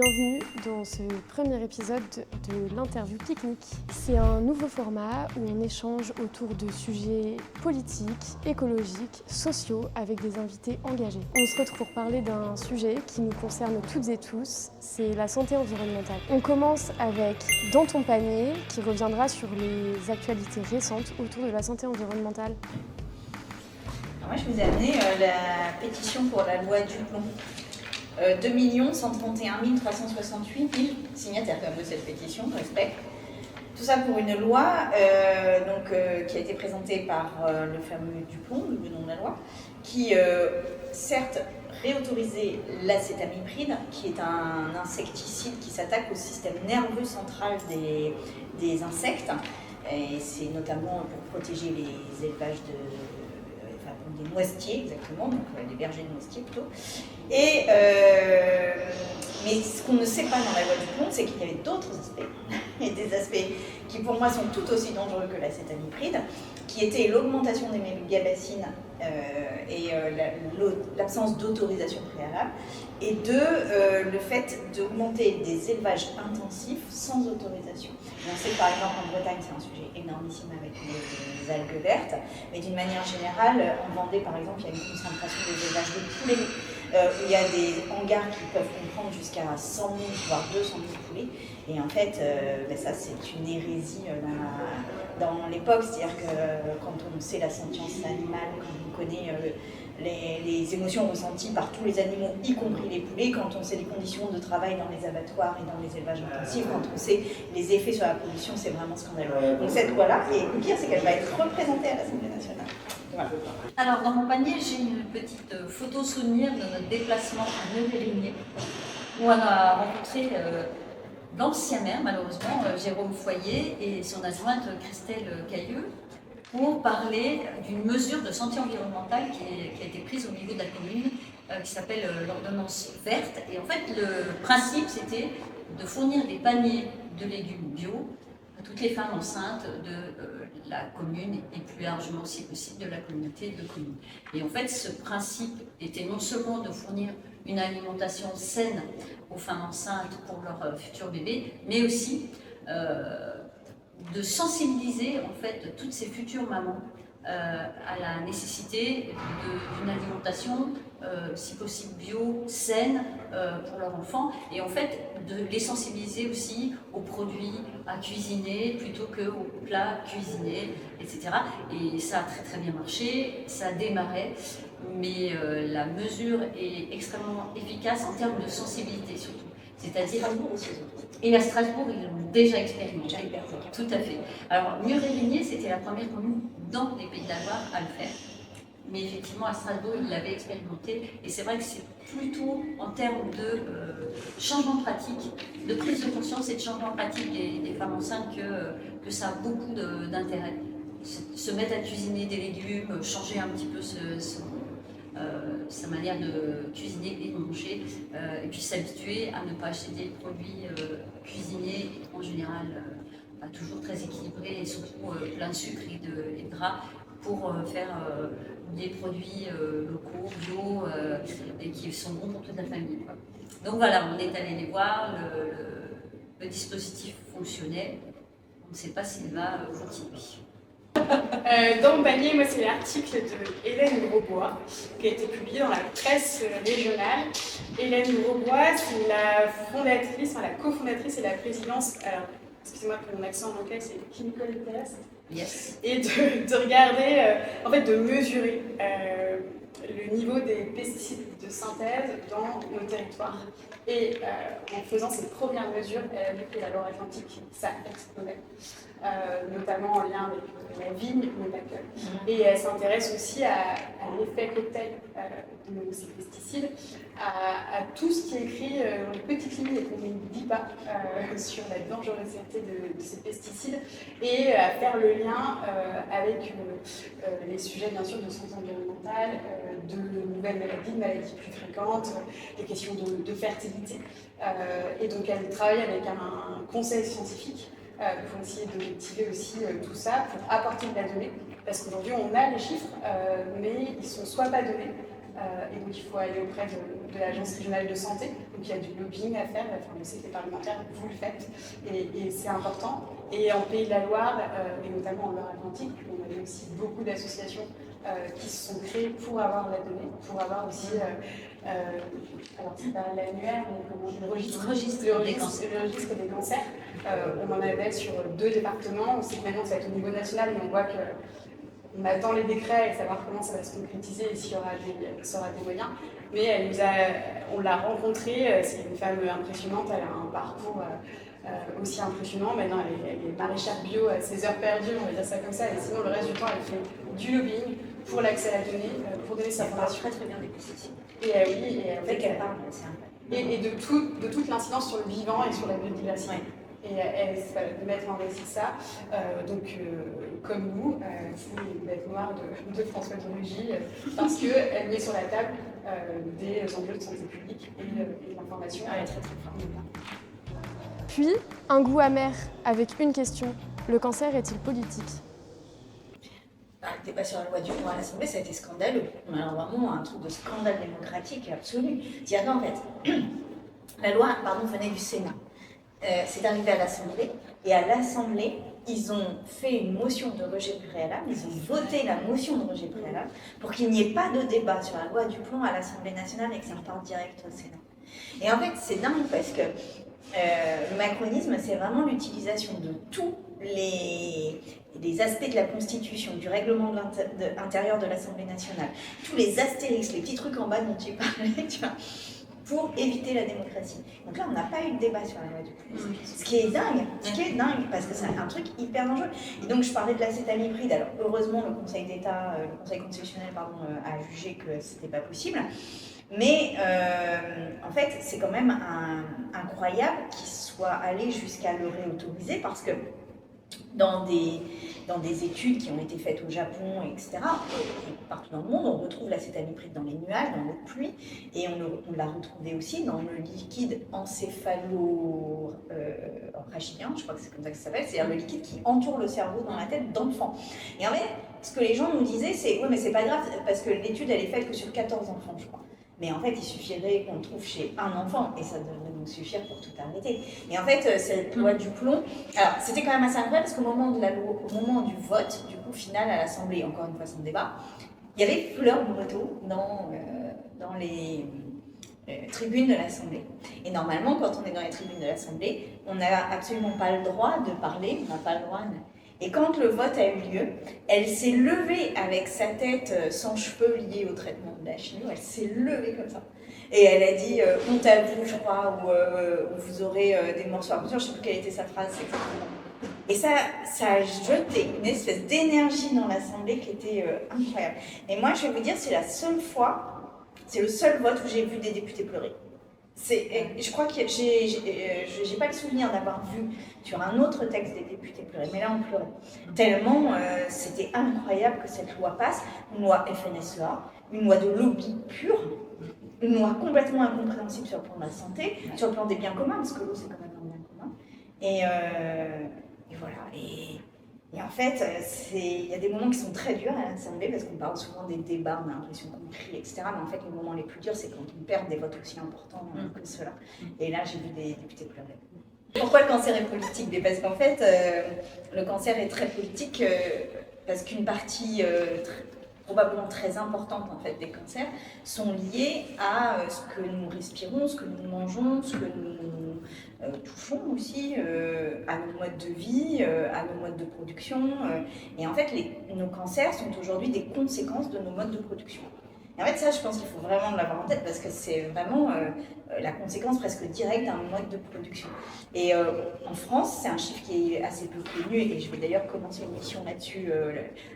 Bienvenue dans ce premier épisode de l'interview pique-nique. C'est un nouveau format où on échange autour de sujets politiques, écologiques, sociaux avec des invités engagés. On se retrouve pour parler d'un sujet qui nous concerne toutes et tous, c'est la santé environnementale. On commence avec Dans ton panier qui reviendra sur les actualités récentes autour de la santé environnementale. Alors moi je vous ai amené la pétition pour la loi Duplomb. 2 131 368 signataires quand même de cette pétition, respect. Tout ça pour une loi qui a été présentée par le fameux Duplomb, le nom de la loi, qui certes réautorisait l'acétamipride, qui est un insecticide qui s'attaque au système nerveux central des insectes. Et c'est notamment pour protéger les élevages des noisetiers, exactement, donc des bergers de noisetiers plutôt. Mais ce qu'on ne sait pas dans la loi Duplomb, c'est qu'il y avait d'autres aspects, et des aspects qui pour moi sont tout aussi dangereux que l'acétamipride, qui étaient l'augmentation des mégabacines et l'absence d'autorisation préalable, et le fait d'augmenter des élevages intensifs sans autorisation. Et on sait que par exemple en Bretagne, c'est un sujet énormissime avec les algues vertes, mais d'une manière générale, en Vendée par exemple, il y a une concentration des élevages de poulets, où il y a des hangars qui peuvent comprendre jusqu'à 100 000, voire 200 000 poulets. Et en fait, ça c'est une hérésie dans l'époque, c'est-à-dire que quand on sait la sentience animale, quand on connaît les émotions ressenties par tous les animaux, y compris les poulets, quand on sait les conditions de travail dans les abattoirs et dans les élevages intensifs, quand on sait les effets sur la pollution, c'est vraiment scandaleux. Donc cette loi-là, et le pire c'est qu'elle va être représentée à l'Assemblée nationale. Voilà. Alors dans mon panier, j'ai une petite photo souvenir de notre déplacement à Neuville-Régnier, où on a rencontré l'ancien maire, malheureusement, Jérôme Foyer, et son adjointe Christelle Cailleux, pour parler d'une mesure de santé environnementale qui a été prise au niveau de la commune, qui s'appelle l'ordonnance verte. Et en fait, le principe, c'était de fournir des paniers de légumes bio à toutes les femmes enceintes de la commune et plus largement, si possible, de la communauté de communes. Et en fait, ce principe était non seulement de fournir une alimentation saine aux femmes enceintes pour leur futur bébé, mais aussi de sensibiliser en fait toutes ces futures mamans à la nécessité d'une alimentation, si possible bio, saine pour leurs enfants, et en fait de les sensibiliser aussi aux produits à cuisiner plutôt qu'aux plats cuisinés, etc. Et ça a très très bien marché, ça a démarré, mais la mesure est extrêmement efficace en termes de sensibilité surtout. C'est-à-dire, et à Strasbourg, ils l'ont déjà expérimenté. Tout à fait. Alors, Neuville-Régnier, c'était la première commune dans les Pays de la Loire à le faire. Mais effectivement, à Strasbourg, ils l'avaient expérimenté. Et c'est vrai que c'est plutôt en termes de changement de pratique, de prise de conscience et de changement de pratique des femmes enceintes que ça a beaucoup d'intérêt. Se mettre à cuisiner des légumes, changer un petit peu sa manière de cuisiner et de manger, et puis s'habituer à ne pas acheter des produits cuisinés en général toujours très équilibrés et surtout plein de sucre et de gras pour faire des produits locaux, bio et qui sont bons pour toute la famille, quoi. Donc voilà, on est allé les voir, le dispositif fonctionnait, on ne sait pas s'il va continuer. Dans mon panier, moi, c'est l'article de Hélène Grosbois qui a été publié dans la presse régionale. Hélène Grosbois, c'est la fondatrice, la cofondatrice et la présidence, alors, excusez-moi pour mon accent en anglais, c'est Chemical Interest. Yes. Et de regarder, en fait, de mesurer le niveau des pesticides de synthèse dans nos territoires. Et en faisant cette première mesure, elle a vu que la Loire-Atlantique, ça explosait, notamment en lien avec la vigne, mais pas que. Et elle s'intéresse aussi à l'effet cocktail de ces pesticides, à tout ce qui est écrit dans les petites lignes et qu'on ne dit pas sur la dangerosité de ces pesticides, et à faire le lien avec les sujets bien sûr de santé environnementale, de nouvelles maladies, de maladies plus fréquentes, des questions de fertilité. Et donc elle travaille avec un conseil scientifique pour essayer d'objectiver aussi tout ça, pour apporter de la donnée, parce qu'aujourd'hui on a les chiffres, mais ils ne sont soit pas donnés, Et donc il faut aller auprès de l'Agence régionale de santé. Donc il y a du lobbying à faire, enfin, je sais que les parlementaires, vous le faites, et c'est important. Et en Pays de la Loire, et notamment en Loire-Atlantique, on avait aussi beaucoup d'associations qui se sont créées pour avoir la donnée, pour avoir aussi, alors c'est pas l'annuaire, mais comment le registre des cancers. On en avait sur 2 départements. On sait que maintenant ça va être au niveau national, mais on voit que on attend les décrets et savoir comment ça va se concrétiser et s'il y aura des moyens. Mais on l'a rencontrée, c'est une femme impressionnante, elle a un parcours aussi impressionnant. Maintenant, elle est maraîchère bio à ses heures perdues, on va dire ça comme ça, et sinon le reste du temps, elle fait du lobbying pour l'accès à la donnée, pour donner sa formation. Très bien des pesticides. Et oui, et en fait, elle parle, c'est incroyable. Et de toute l'incidence sur le vivant et sur la biodiversité. Ouais. Et de mettre en récit ça. Comme nous, c'est une bête noire de François de Rugy, parce qu'elle met sur la table des enjeux de santé publique et de l'information. Elle est très très forte. Puis, un goût amer avec une question. Le cancer est-il politique ? Le débat sur la loi du plomb à l'Assemblée, ça a été scandaleux. Alors vraiment un truc de scandale démocratique absolu. C'est-à-dire qu'en fait, la loi venait du Sénat. C'est arrivé à l'Assemblée, et à l'Assemblée, ils ont fait une motion de rejet préalable, ils ont voté la motion de rejet préalable pour qu'il n'y ait pas de débat sur la loi du plomb à l'Assemblée nationale et que ça reparte direct au Sénat. Et en fait, c'est dingue parce que le macronisme, c'est vraiment l'utilisation de tous les aspects de la Constitution, du règlement intérieur de l'Assemblée nationale, tous les astérisques, les petits trucs en bas dont tu parlais, tu vois, pour éviter la démocratie. Donc là, on n'a pas eu de débat sur la loi du plomb. Ce qui est dingue, parce que c'est un truc hyper dangereux. Et donc, je parlais de l'acétamipride. Alors, heureusement, le Conseil d'État, le Conseil constitutionnel, a jugé que c'était pas possible. Mais en fait, c'est quand même incroyable qu'il soit allé jusqu'à le réautoriser parce que dans des études qui ont été faites au Japon, etc., et partout dans le monde, on retrouve l'acétamipride dans les nuages, dans l'eau de pluie, et on l'a retrouvé aussi dans le liquide encéphalorachidien, je crois que c'est comme ça que ça s'appelle, c'est-à-dire le liquide qui entoure le cerveau dans la tête d'enfants. Et en fait, ce que les gens nous disaient, c'est « oui, mais c'est pas grave, parce que l'étude, elle est faite que sur 14 enfants, je crois ». Mais en fait, il suffirait qu'on le trouve chez un enfant et ça devrait nous suffire pour tout arrêter. Et en fait, cette loi du plomb, alors c'était quand même assez incroyable parce qu'au moment du vote, du coup, final à l'Assemblée, encore une fois sans débat, il y avait Fleur Breteau dans les tribunes de l'Assemblée. Et normalement, quand on est dans les tribunes de l'Assemblée, on n'a absolument pas le droit de parler, on n'a pas le droit de... Et quand le vote a eu lieu, elle s'est levée avec sa tête sans cheveux liée au traitement de la chimio, elle s'est levée comme ça. Et elle a dit « honte à vous, je crois, ou vous aurez des morceaux à couture », je ne sais plus quelle était sa phrase exactement. Et ça a jeté une espèce d'énergie dans l'Assemblée qui était incroyable. Et moi, je vais vous dire, c'est la seule fois, c'est le seul vote où j'ai vu des députés pleurer. Je crois que j'ai pas le souvenir d'avoir vu sur un autre texte des députés pleurer, mais là on pleurait. Tellement c'était incroyable que cette loi passe, une loi FNSEA, une loi de lobby pur, une loi complètement incompréhensible sur le plan de la santé, sur le plan des biens communs, parce que l'eau c'est quand même un bien commun. Et voilà. Et en fait, il y a des moments qui sont très durs à l'Assemblée parce qu'on parle souvent des débats, on a l'impression qu'on crie, etc. Mais en fait, les moments les plus durs, c'est quand on perd des votes aussi importants que ceux-là. Et là, j'ai vu des députés pleurer. Pourquoi le cancer est politique? Parce qu'en fait, le cancer est très politique parce qu'une partie probablement très importante en fait, des cancers sont liés à ce que nous respirons, ce que nous mangeons, ce que nous touchons aussi, à nos modes de vie, à nos modes de production. Et en fait, nos cancers sont aujourd'hui des conséquences de nos modes de production. Et en fait, ça, je pense qu'il faut vraiment l'avoir en tête parce que c'est vraiment la conséquence presque directe d'un mode de production. Et en France, c'est un chiffre qui est assez peu connu et je vais d'ailleurs commencer une mission là-dessus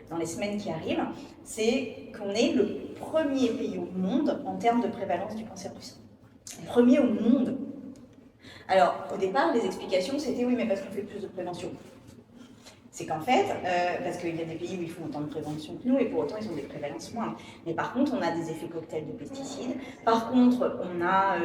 dans les semaines qui arrivent, c'est qu'on est le premier pays au monde en termes de prévalence du cancer du sein. Premier au monde. Alors, au départ, les explications, c'était oui, mais parce qu'on fait plus de prévention. C'est qu'en fait, parce qu'il y a des pays où ils font autant de prévention que nous et pour autant ils ont des prévalences moindres. Mais par contre, on a des effets cocktails de pesticides. Par contre, on a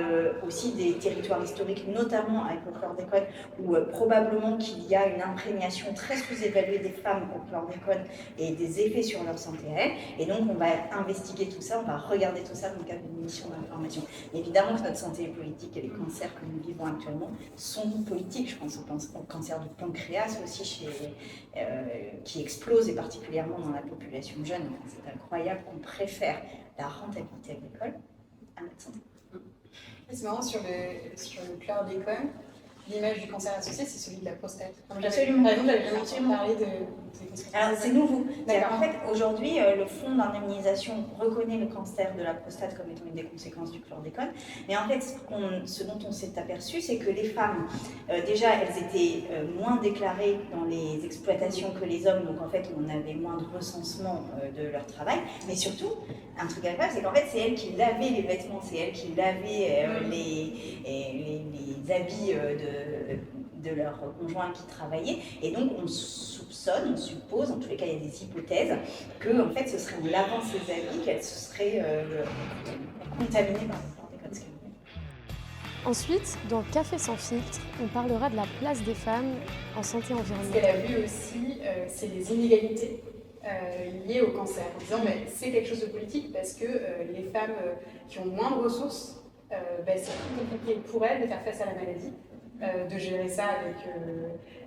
aussi des territoires historiques, notamment avec le chlordécone, où probablement qu'il y a une imprégnation très sous-évaluée des femmes au chlordécone et des effets sur leur santé à elles. Et donc, on va investiguer tout ça, on va regarder tout ça dans le cadre d'une mission d'information. Évidemment que notre santé est politique et les cancers que nous vivons actuellement sont politiques. Je pense au cancer du pancréas aussi qui explose, et particulièrement dans la population jeune. Enfin, c'est incroyable qu'on préfère la rentabilité agricole à notre santé. C'est marrant, sur le chlordécone, l'image du cancer associé, c'est celui de la prostate. Absolument. Par exemple, j'avais jamais entendu parler des conséquences. Alors, c'est nouveau. D'accord. En fait, aujourd'hui, le fonds d'indemnisation reconnaît le cancer de la prostate comme étant une des conséquences du chlordécone. Mais en fait, ce dont on s'est aperçu, c'est que les femmes, déjà, elles étaient moins déclarées dans les exploitations que les hommes. Donc, en fait, on avait moins de recensement de leur travail. Mais surtout, un truc incroyable, c'est qu'en fait, c'est elles qui lavaient les vêtements, c'est elles qui lavaient les habits de leurs conjoints qui travaillaient. Et donc, on soupçonne, on suppose, en tous les cas, il y a des hypothèses, que en fait, ce serait en lavant ces habits qu'elles se seraient contaminées par le chlordécone. Ensuite, dans Café sans filtre, on parlera de la place des femmes en santé Ce environnementale. qu'elle a vu aussi, c'est les inégalités liées au cancer. En disant, c'est quelque chose de politique parce que les femmes qui ont moins de ressources, c'est plus compliqué pour elles de faire face à la maladie, de gérer ça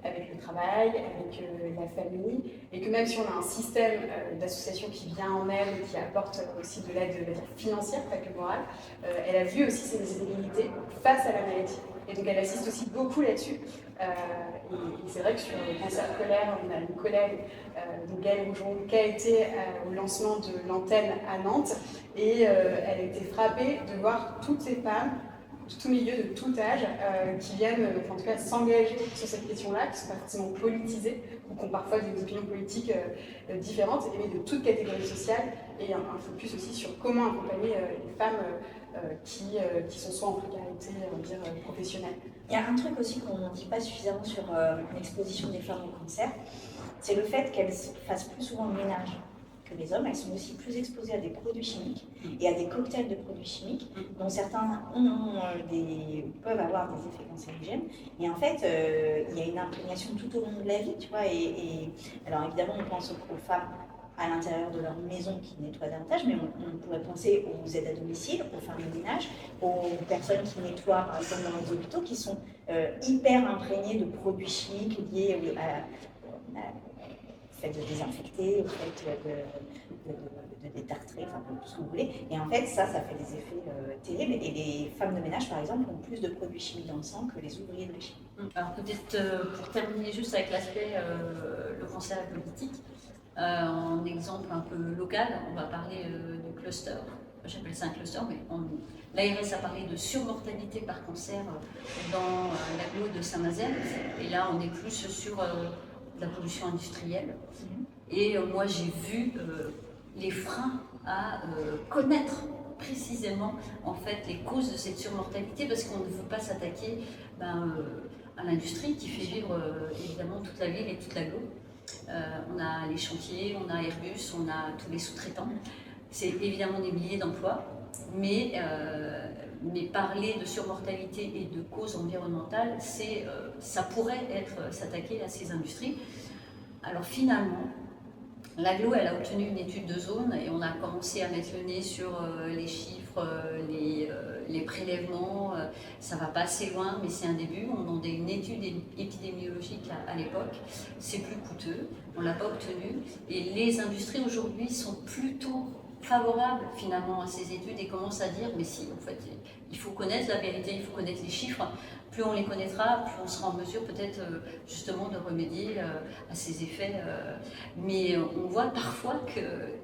avec le travail, avec la famille, et que même si on a un système d'association qui vient en aide et qui apporte aussi de l'aide financière, pas que morale, elle a vu aussi ces inégalités face à la maladie. Et donc elle assiste aussi beaucoup là-dessus. Et c'est vrai que sur le cancer scolaire, on a une collègue, Gaëlle Rougeron, qui a été au lancement de l'antenne à Nantes, et elle a été frappée de voir toutes ces femmes, de tout milieu, de tout âge, qui viennent en tout cas s'engager sur cette question-là, qui ne sont pas forcément politisées, ou qui ont parfois des opinions politiques différentes, mais de toute catégorie sociale, et un focus aussi sur comment accompagner les femmes qui sont soit en précarité, on va dire, professionnelle. Il y a un truc aussi qu'on ne dit pas suffisamment sur l'exposition des femmes au cancer, c'est le fait qu'elles fassent plus souvent le ménage que les hommes. Elles sont aussi plus exposées à des produits chimiques et à des cocktails de produits chimiques dont certains peuvent avoir des effets cancérigènes. Et en fait, il y a une imprégnation tout au long de la vie, tu vois. Alors évidemment, on pense aux femmes à l'intérieur de leur maison qui nettoient davantage, mais on pourrait penser aux aides à domicile, aux femmes de ménage, aux personnes qui nettoient par exemple dans les hôpitaux, qui sont hyper imprégnées de produits chimiques liés au fait de désinfecter, au fait de détartrer, enfin tout ce que vous voulez. Et en fait, ça fait des effets terribles. Et les femmes de ménage, par exemple, ont plus de produits chimiques dans le sang que les ouvriers de la chimie. Alors peut-être pour terminer juste avec l'aspect le cancer est politique, en exemple un peu local, on va parler de cluster. J'appelle ça un cluster, mais l'ARS a parlé de surmortalité par cancer dans l'agglo de Saint-Nazaire. Et là, on est plus sur la pollution industrielle. Et moi, j'ai vu les freins à connaître précisément en fait les causes de cette surmortalité, parce qu'on ne veut pas s'attaquer à l'industrie qui fait vivre évidemment toute la ville et toute l'agglo. On a les chantiers, on a Airbus, on a tous les sous-traitants. C'est évidemment des milliers d'emplois, mais parler de surmortalité et de causes environnementales, ça pourrait être s'attaquer à ces industries. Alors finalement, l'agglo, elle a obtenu une étude de zone et on a commencé à mettre le nez sur les chiffres, les prélèvements. Ça ne va pas assez loin, mais c'est un début. On demandait une étude épidémiologique à l'époque. C'est plus coûteux, on ne l'a pas obtenu. Et les industries aujourd'hui sont plutôt favorables finalement à ces études et commencent à dire mais si, en fait, il faut connaître la vérité, il faut connaître les chiffres. Plus on les connaîtra, plus on sera en mesure peut-être justement de remédier à ces effets. Mais on voit parfois que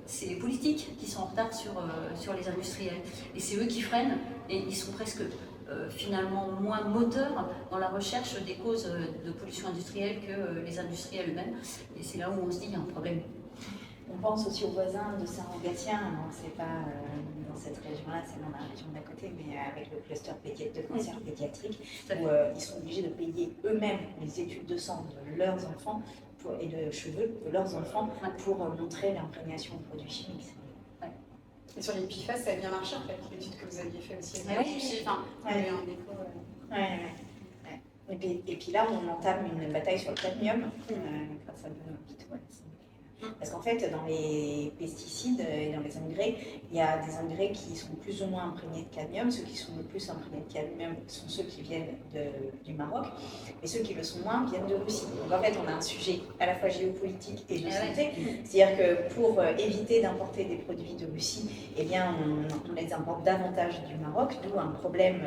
c'est les politiques qui sont en retard sur les industriels. Et c'est eux qui freinent et ils sont presque finalement moins moteurs dans la recherche des causes de pollution industrielle que les industriels eux-mêmes. Et c'est là où on se dit qu'il y a un problème. On pense aussi aux voisins de Saint-Gatien, donc c'est pas dans cette région-là, c'est dans la région d'à côté, mais avec le cluster de cancer pédiatrique, où ils sont obligés de payer eux-mêmes les études de sang de leurs enfants et de cheveux de leurs enfants pour montrer l'imprégnation aux produits chimiques. Et sur les PFAS, ça a bien marché en fait, l'étude que vous aviez fait aussi. Oui. Enfin, il y a eu un écho. Et puis là, on entame une bataille sur le cadmium grâce à Benoît Pitot. Parce qu'en fait, dans les pesticides et dans les engrais, il y a des engrais qui sont plus ou moins imprégnés de cadmium. Ceux qui sont le plus imprégnés de cadmium sont ceux qui viennent du Maroc, et ceux qui le sont moins viennent de Russie. Donc en fait, on a un sujet à la fois géopolitique et de santé. C'est-à-dire que pour éviter d'importer des produits de Russie, eh bien, on les importe davantage du Maroc, d'où un problème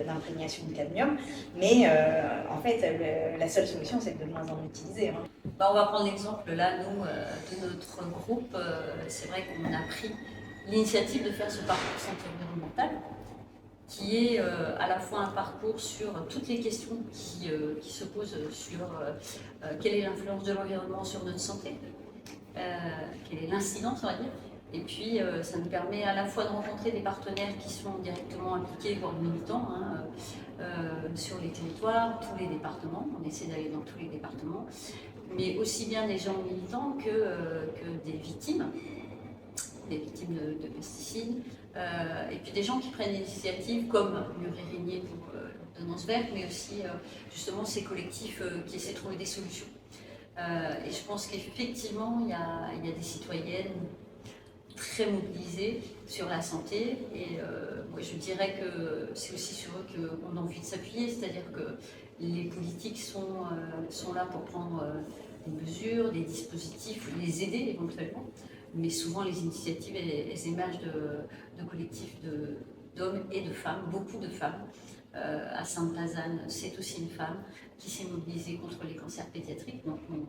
d'imprégnation de cadmium. Mais en fait, la seule solution, c'est de moins en utiliser. On va prendre l'exemple là, nous, de notre groupe. C'est vrai qu'on a pris l'initiative de faire ce parcours santé environnementale, qui est à la fois un parcours sur toutes les questions qui se posent sur quelle est l'influence de l'environnement sur notre santé, quelle est l'incidence, on va dire. Et puis, ça nous permet à la fois de rencontrer des partenaires qui sont directement impliqués, voire militants, sur les territoires, tous les départements. On essaie d'aller dans tous les départements, mais aussi bien des gens militants que des victimes de pesticides, et puis des gens qui prennent l'initiative, comme Muriel Régnier pour l'ordonnance verte, mais aussi justement ces collectifs qui essaient de trouver des solutions. Et je pense qu'effectivement, il y a des citoyennes très mobilisées sur la santé, et moi je dirais que c'est aussi sur eux qu'on a envie de s'appuyer, c'est-à-dire que les politiques sont là pour prendre des mesures, des dispositifs, les aider éventuellement, mais souvent les initiatives elles émergent de collectifs d'hommes et de femmes, beaucoup de femmes. À Sainte-Pazanne, c'est aussi une femme qui s'est mobilisée contre les cancers pédiatriques. Donc nous,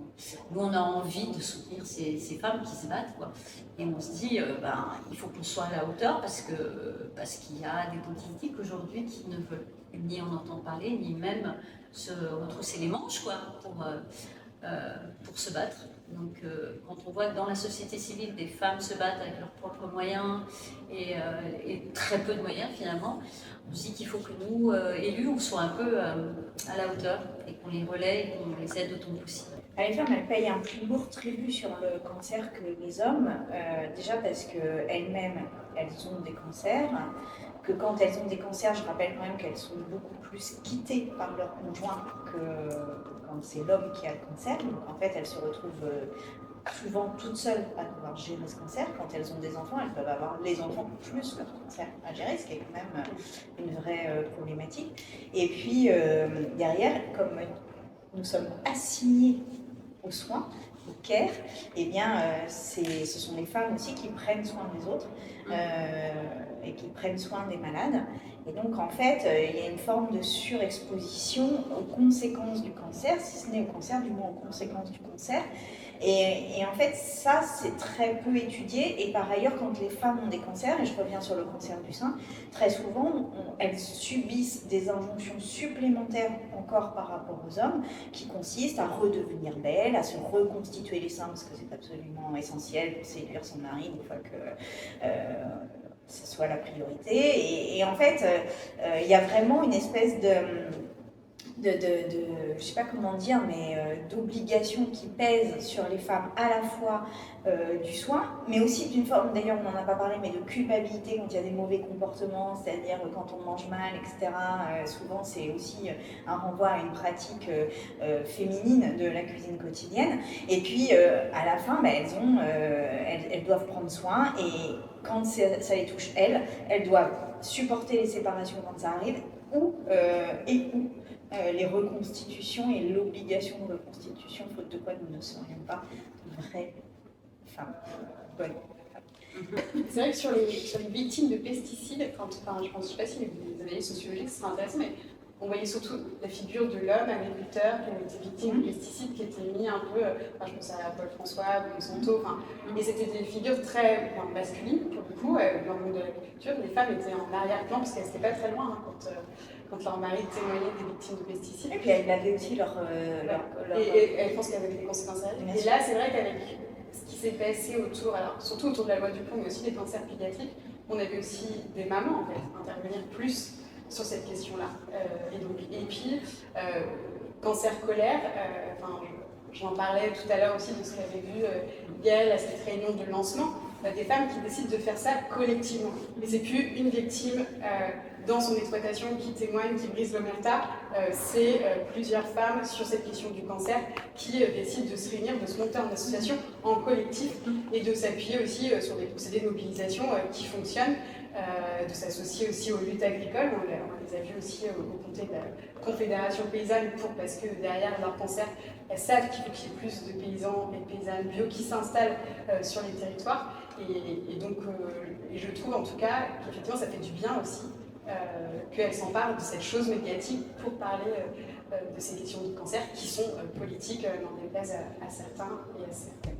on a envie de soutenir ces femmes qui se battent, quoi. Et on se dit, il faut qu'on soit à la hauteur parce qu'il y a des politiques aujourd'hui qui ne veulent ni en entendre parler, ni même se retrousser les manches, quoi, pour se battre. Donc quand on voit que dans la société civile, des femmes se battent avec leurs propres moyens et très peu de moyens finalement, on se dit qu'il faut que nous, élus, on soit un peu à la hauteur et qu'on les relaie et qu'on les aide autant que possible. Les femmes, elles payent un plus lourd tribut sur le cancer que les hommes, déjà parce qu'elles-mêmes, elles ont des cancers, que quand elles ont des cancers, je rappelle quand même qu'elles sont beaucoup plus quittées par leur conjoint que quand c'est l'homme qui a le cancer. Donc en fait, elles se retrouvent souvent toutes seules à devoir gérer ce cancer. Quand elles ont des enfants, elles peuvent avoir les enfants plus leur cancer à gérer, ce qui est quand même une vraie problématique. Et puis derrière, comme nous sommes assignés aux soins, au care, eh bien, ce sont les femmes aussi qui prennent soin des autres et qui prennent soin des malades. Et donc, en fait, il y a une forme de surexposition aux conséquences du cancer, si ce n'est au cancer, du moins aux conséquences du cancer. Et en fait, ça, c'est très peu étudié. Et par ailleurs, quand les femmes ont des cancers, et je reviens sur le cancer du sein, très souvent, elles subissent des injonctions supplémentaires encore par rapport aux hommes, qui consistent à redevenir belles, à se reconstituer les seins, parce que c'est absolument essentiel pour séduire son mari une fois que ce soit la priorité. Et en fait, il y a vraiment une espèce je sais pas comment dire, mais d'obligation qui pèse sur les femmes à la fois du soin, mais aussi d'une forme, d'ailleurs on n'en a pas parlé, mais de culpabilité quand il y a des mauvais comportements, c'est-à-dire quand on mange mal, etc. Souvent c'est aussi un renvoi à une pratique féminine de la cuisine quotidienne. Et puis à la fin, elles doivent prendre soin, et quand ça les touche elles doivent supporter les séparations quand ça arrive, ou les reconstitutions et l'obligation de reconstitution, faute de quoi nous ne serions pas de vraies femmes, bonnes femmes. C'est vrai que sur les victimes de pesticides, je ne sais pas si les analyses sociologiques seraient intéressantes, mais on voyait surtout la figure de l'homme agriculteur qui avait été victime de pesticides, qui était mis un peu, je pense à Paul François, Monsanto, et c'était des figures très masculines, pour le coup, dans le monde de l'agriculture. Les femmes étaient en arrière-plan parce qu'elles n'étaient pas très loin quand leur mari témoignait des victimes de pesticides. Et puis elles avaient aussi leur... Et elles pensent qu'il y avait des conséquences réelles. Et là, c'est vrai qu'avec ce qui s'est passé autour, alors surtout autour de la loi Dupont, mais aussi des cancers pédiatriques, on avait aussi des mamans en fait intervenir plus sur cette question-là. Et puis, cancer colaire, j'en parlais tout à l'heure aussi de ce qu'avait vu Gaëlle à cette réunion de lancement, des femmes qui décident de faire ça collectivement. Mais c'est plus une victime dans son exploitation qui témoigne, qui brise l'omerta, c'est plusieurs femmes sur cette question du cancer qui décident de se réunir, de se monter en association, en collectif, et de s'appuyer aussi sur des procédés de mobilisation qui fonctionnent, de s'associer aussi aux luttes agricoles. On les a vus aussi au comité de la Confédération paysanne, parce que derrière leur cancer, elles savent qu'il faut qu'il y ait plus de paysans et de paysannes bio qui s'installent sur les territoires. Et donc, je trouve en tout cas qu'effectivement ça fait du bien aussi qu'elle s'empare de cette chose médiatique pour parler de ces questions de cancer qui sont politiques, n'en déplaise à certains et à certaines.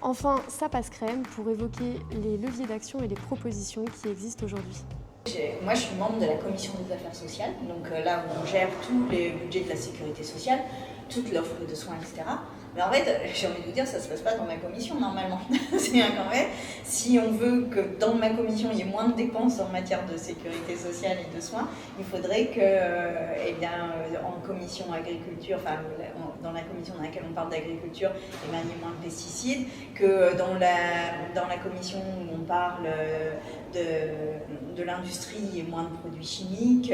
Enfin, ça passe crème pour évoquer les leviers d'action et les propositions qui existent aujourd'hui. Moi, je suis membre de la commission des affaires sociales, donc là où on gère tous les budgets de la sécurité sociale, toute l'offre de soins, etc. Mais en fait, j'ai envie de vous dire, ça ne se passe pas dans ma commission normalement. C'est bien qu'en fait, si on veut que dans ma commission, il y ait moins de dépenses en matière de sécurité sociale et de soins, il faudrait que, en commission agriculture, enfin dans la commission dans laquelle on parle d'agriculture, il y ait moins de pesticides, que dans la commission où on parle de l'industrie, il y ait moins de produits chimiques,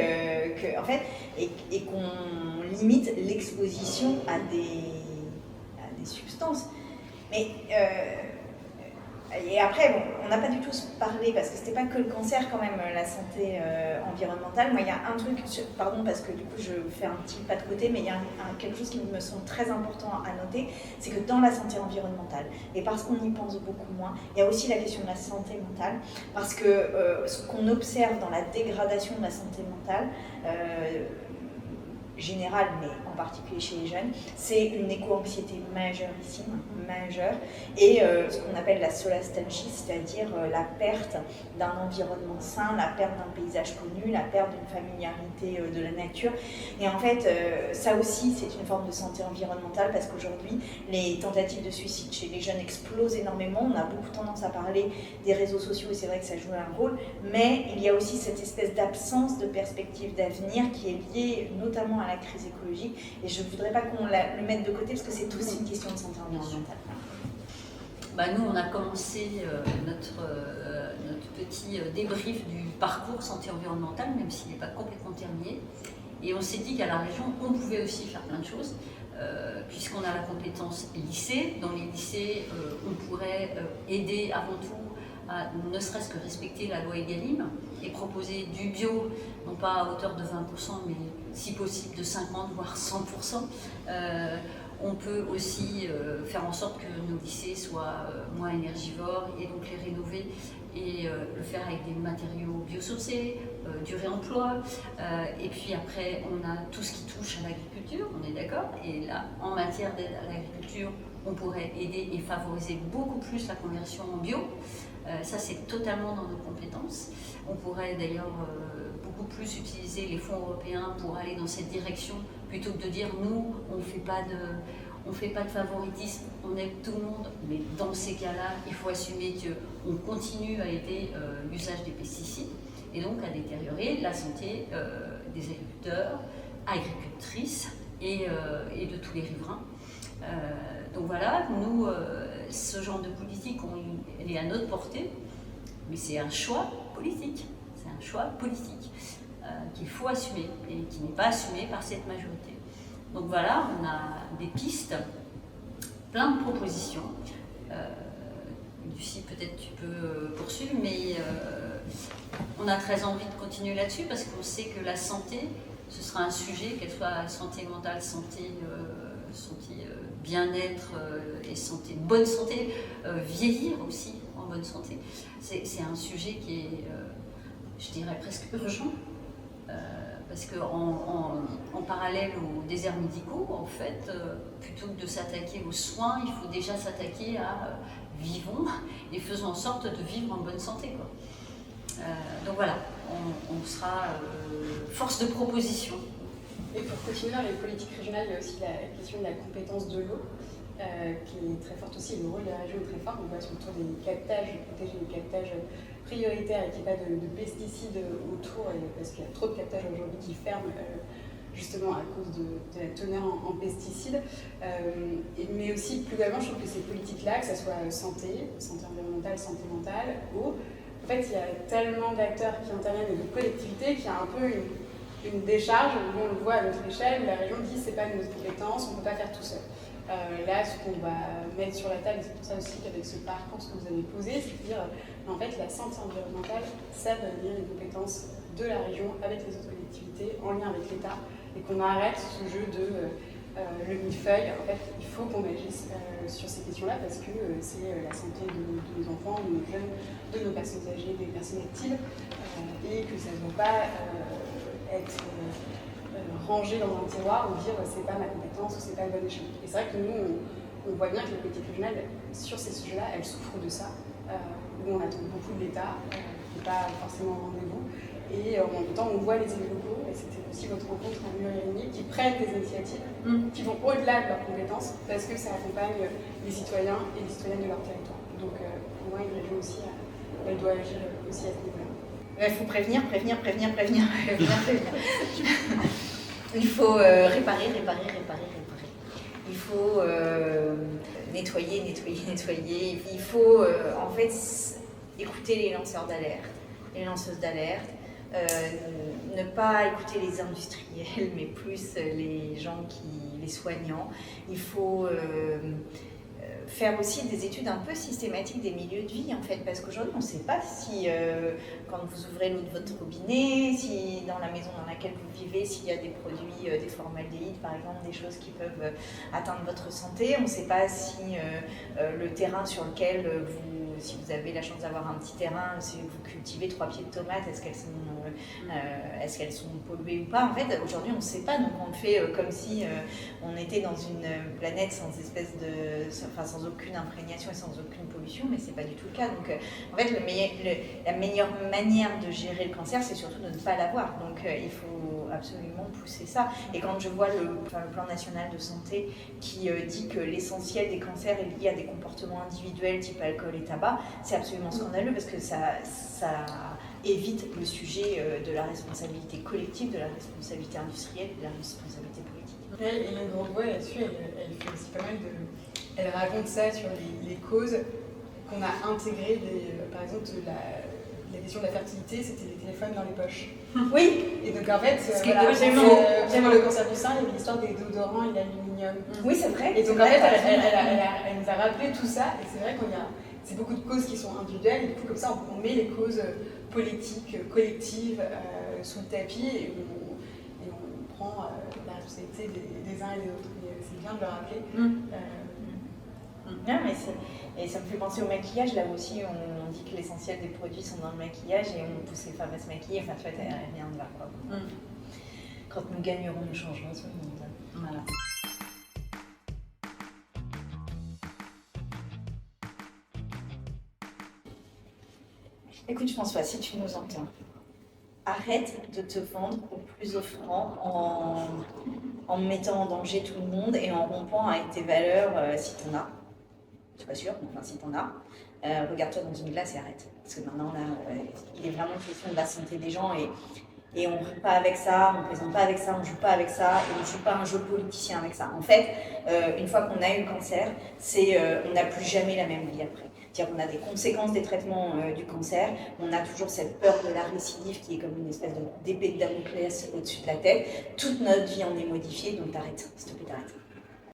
en fait, et qu'on limite l'exposition à des substances. Mais et après, bon, on n'a pas du tout parlé, parce que c'était pas que le cancer quand même, la santé environnementale. Moi, il y a un truc, pardon, parce que du coup je fais un petit pas de côté, mais il y a quelque chose qui me semble très important à noter, c'est que dans la santé environnementale, et parce qu'on y pense beaucoup moins, il y a aussi la question de la santé mentale, parce que ce qu'on observe dans la dégradation de la santé mentale, générale, mais en particulier chez les jeunes, c'est une éco-anxiété majeurissime, majeure, et ce qu'on appelle la solastanchie, c'est-à-dire la perte d'un environnement sain, la perte d'un paysage connu, la perte d'une familiarité de la nature. Et en fait, ça aussi, c'est une forme de santé environnementale, parce qu'aujourd'hui, les tentatives de suicide chez les jeunes explosent énormément. On a beaucoup tendance à parler des réseaux sociaux, et c'est vrai que ça joue un rôle, mais il y a aussi cette espèce d'absence de perspective d'avenir qui est liée notamment à la crise écologique, et je ne voudrais pas qu'on le mette de côté, parce que c'est aussi une question de santé environnementale. Nous, on a commencé notre petit débrief du parcours santé environnementale, même s'il n'est pas complètement terminé. Et on s'est dit qu'à la région, on pouvait aussi faire plein de choses, puisqu'on a la compétence lycée. Dans les lycées, on pourrait aider avant tout à ne serait-ce que respecter la loi Egalim et proposer du bio, non pas à hauteur de 20%, mais si possible de 50 voire 100%. On peut aussi faire en sorte que nos lycées soient moins énergivores et donc les rénover et le faire avec des matériaux biosourcés, du réemploi. Et puis après, on a tout ce qui touche à l'agriculture, on est d'accord. Et là, en matière d'aide à l'agriculture, on pourrait aider et favoriser beaucoup plus la conversion en bio. Ça, c'est totalement dans nos compétences. On pourrait d'ailleurs beaucoup plus utiliser les fonds européens pour aller dans cette direction, plutôt que de dire nous, on ne fait pas de favoritisme, on aide tout le monde. Mais dans ces cas-là, il faut assumer qu'on continue à aider l'usage des pesticides et donc à détériorer la santé des agriculteurs, agricultrices et de tous les riverains. Donc voilà, nous, ce genre de politique, elle est à notre portée, mais c'est un choix politique. C'est un choix politique qu'il faut assumer et qui n'est pas assumé par cette majorité. Donc voilà, on a des pistes, plein de propositions. Lucie, peut-être tu peux poursuivre, mais on a très envie de continuer là-dessus parce qu'on sait que la santé, ce sera un sujet, qu'elle soit santé mentale, santé bien-être et santé, bonne santé, vieillir aussi en bonne santé. C'est un sujet qui est, je dirais, presque urgent, parce qu'en parallèle aux déserts médicaux, en fait, plutôt que de s'attaquer aux soins, il faut déjà s'attaquer à vivons et faisons en sorte de vivre en bonne santé, quoi. Donc voilà, on sera force de proposition. Et pour continuer dans les politiques régionales, il y a aussi la question de la compétence de l'eau, qui est très forte aussi, et le rôle de la région est très fort. On voit surtout des captages, protéger les captages prioritaires et qu'il n'y ait pas de pesticides autour, parce qu'il y a trop de captages aujourd'hui qui ferment justement à cause de la teneur en pesticides. Mais aussi, plus globalement, je trouve que ces politiques-là, que ce soit santé environnementale, santé mentale, eau, en fait, il y a tellement d'acteurs qui interviennent et de collectivités qu'il y a un peu une décharge où on le voit à notre échelle, où la région dit c'est pas de nos compétences, on ne peut pas faire tout seul. Là, ce qu'on va mettre sur la table, et c'est pour ça aussi qu'avec ce parcours, ce que vous avez posé, c'est de dire en fait la santé environnementale, ça va devenir une compétence de la région avec les autres collectivités, en lien avec l'État, et qu'on arrête ce jeu de le millefeuille. En fait, il faut qu'on agisse sur ces questions-là parce que c'est la santé de nos enfants, de nos jeunes, de nos personnes âgées, des personnes actives, et que ça ne doit pas être rangé dans un tiroir ou dire c'est pas ma compétence ou c'est pas le bon échelon. Et c'est vrai que nous, on voit bien que les politiques régionales, sur ces sujets-là, elles souffrent de ça, où on attend beaucoup de l'État, qui n'est pas forcément au rendez-vous. Et en même temps, on voit les élus locaux, et c'était aussi votre rencontre à Mur-et-Rigny, qui prennent des initiatives, qui vont au-delà de leurs compétences, parce que ça accompagne les citoyens et les citoyennes de leur territoire. Donc pour moi, une région aussi, elle doit agir aussi à ce niveau-là. Il faut prévenir. Il faut réparer. Il faut nettoyer. Il faut en fait écouter les lanceurs d'alerte, les lanceuses d'alerte. Ne pas écouter les industriels, mais plus les gens les soignants. Il faut faire aussi des études un peu systématiques des milieux de vie, en fait, parce qu'aujourd'hui, on ne sait pas si, quand vous ouvrez l'eau de votre robinet, si dans la maison dans laquelle vous vivez, s'il y a des produits, des formaldéhydes, par exemple, des choses qui peuvent atteindre votre santé. On ne sait pas si le terrain sur lequel si vous avez la chance d'avoir un petit terrain, si vous cultivez 3 pieds de tomates, est-ce qu'elles sont polluées ou pas? En fait, aujourd'hui, on ne sait pas, donc on fait comme si on était dans une planète sans sans aucune imprégnation et sans aucune pollution, mais c'est pas du tout le cas. Donc, en fait, la meilleure manière de gérer le cancer, c'est surtout de ne pas l'avoir. Donc, il faut absolument pousser ça. Et quand je vois le plan national de santé qui dit que l'essentiel des cancers est lié à des comportements individuels type alcool et tabac, c'est absolument scandaleux parce que ça évite le sujet de la responsabilité collective, de la responsabilité industrielle, de la responsabilité politique. Et Hélène Grandbois, là-dessus, elle fait aussi pas mal de... Elle raconte ça sur les causes qu'on a intégrées, par exemple, la question de la fertilité, c'était les téléphones dans les poches. Oui. Et donc en fait, j'aime le cancer du sein, il y avait l'histoire des déodorants et l'aluminium. Oui, c'est vrai. Et donc en fait, elle nous a rappelé tout ça, et c'est vrai c'est beaucoup de causes qui sont individuelles, et du coup comme ça on met les causes politiques, collectives sous le tapis, et on prend la responsabilité des uns et des autres. Et c'est bien de le rappeler. Non, et ça me fait penser au maquillage, là aussi on dit que l'essentiel des produits sont dans le maquillage et on pousse les femmes à se maquiller, enfin tu vois, rien ne va quoi. Quand nous gagnerons, nous changerons ce monde. Voilà. Écoute François, si tu nous entends, arrête de te vendre au plus offrant en mettant en danger tout le monde et en rompant avec tes valeurs si t'en as. Je suis pas sûre, mais enfin si t'en as. Regarde-toi dans une glace et arrête. Parce que maintenant là, il est vraiment question de la santé des gens et on ne rit pas avec ça, on ne plaisante pas avec ça, on ne joue pas avec ça et on ne joue pas un jeu politicien avec ça. En fait, une fois qu'on a eu le cancer, on n'a plus jamais la même vie après. C'est-à-dire qu'on a des conséquences des traitements du cancer, on a toujours cette peur de la récidive qui est comme une espèce d'épée de Damoclès au-dessus de la tête. Toute notre vie en est modifiée, donc t'arrêtes, s'il te plaît, t'arrêtes.